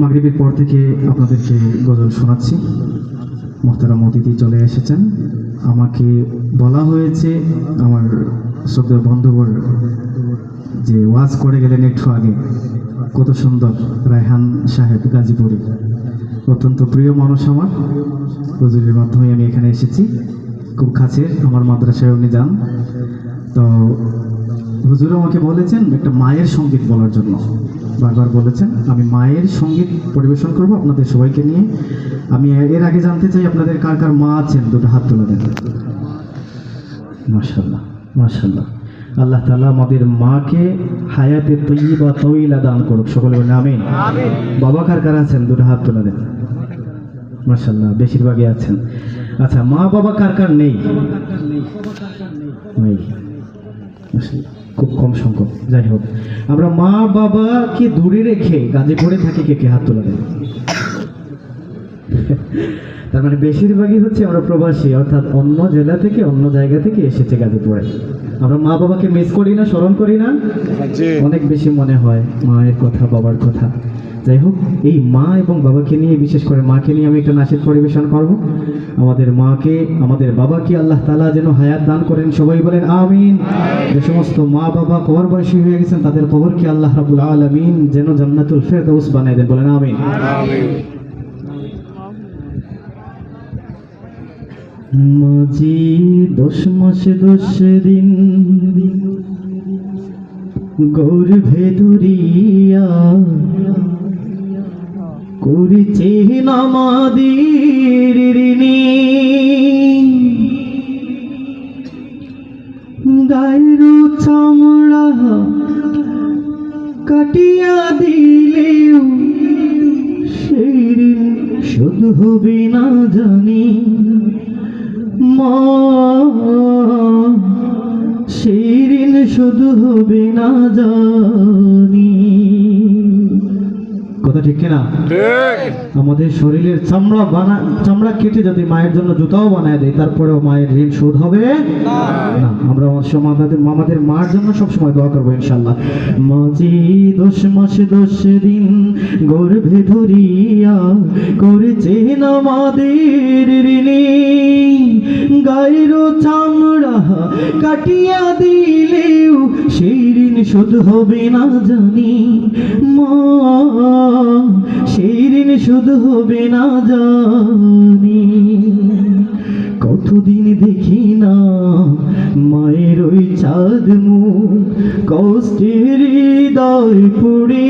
মাগরিবের পর থেকে আপনাদেরকে গজল শোনাচ্ছি। মোহতারাম অতিথি চলে এসেছেন। আমাকে বলা হয়েছে আমার শ্রদ্ধেয় বন্ধুবর যে ওয়াজ করে গেলেন একটু আগে, কত সুন্দর, রায়হান সাহেব গাজীপুরে, অত্যন্ত প্রিয় মানুষ আমার। হুজুরের মাধ্যমে আমি এখানে এসেছি, খুব কাছের, আমার মাদ্রাসায় উনি যান। তো হুজুর আমাকে বলেছেন একটা মায়ের সঙ্গীত বলার জন্য, বারবার বলেছেন। আমি মায়ের সঙ্গীত পরিবেশন করব আপনাদের সবাইকে নিয়ে। আমি এর আগে জানতে চাই আপনাদের কার কার মা আছেন, দুটো হাত তুলে দেন। মাশাআল্লাহ মাশাআল্লাহ। আল্লাহ তাআলা আমাদের মাকে হায়াতে তয়্যিবা তওয়িলা দান করুক, সকলে বলেন আমিন। বাবা কার কার আছেন, দুটো হাত তুলে দেন। মাশাআল্লাহ, বেশিরভাগই আছেন। আচ্ছা, মা বাবা কার কার নেই? নেই, খুব কম সংখ্যক। যাই হোক, আমরা মা বাবাকে দূরে রেখে গাজীপুরে থাকি, কে কে হাত তোলা দেন? তার মানে বেশিরভাগই হচ্ছে আমরা প্রবাসী, অর্থাৎ অন্য জেলা থেকে, অন্য জায়গা থেকে এসেছে গাজীপুরে। আমরা মা বাবাকে মিস করি না, স্মরণ করি না? অনেক বেশি মনে হয় মায়ের কথা, বাবার কথা। যাই হোক, এই মা এবং বাবাকে নিয়ে, বিশেষ করে মাকে নিয়ে আমি একটা নাচের পরিবেশন করব। আমাদের মাকে, আমাদের বাবাকে আল্লাহ তাআলা যেন হায়াত দান করেন, সবাই বলেন আমিন। যে সমস্ত মা বাবা কবরবাসী হয়ে গেছেন, তাদের কবরকে আল্লাহ রাব্বুল আলামিন যেন জান্নাতুল ফেরদাউস বানায় দেন, বলেন আমিন। মাঝি 10 মাস 10 দিন গর্ভে ধরিয়া করেছে আমাদের ঋণী, গায়ের চামড়া কাটিয়া দিলেও সেই ঋণ শোধ হবে না জানি। মা, সেই ঋণ শোধ হবে না জানি। কথা ঠিক কিনা? আমাদের শরীরের চামড়া কেটে যদি মায়ের জন্য জুতাও বানায় দেয়, তারপরেও মায়ের ঋণ শোধ হবে না। আমরা আমাদের মার জন্য সবসময় দোয়া করবো ইনশাল্লাহ। মাঝি 10 মাস 10 দিন গর্ভে ধরিয়া করেছে আমাদের ঋণী, গায়ের চামড়া কাটিয়া দিলেও সেই ঋণ শোধ হবে না জানি। মা, সেই ঋণ শোধ হবে না জানি। কতদিন দেখি না মায়ের ওই চাঁদ মুখ, কষ্টের হৃদয় পুড়ে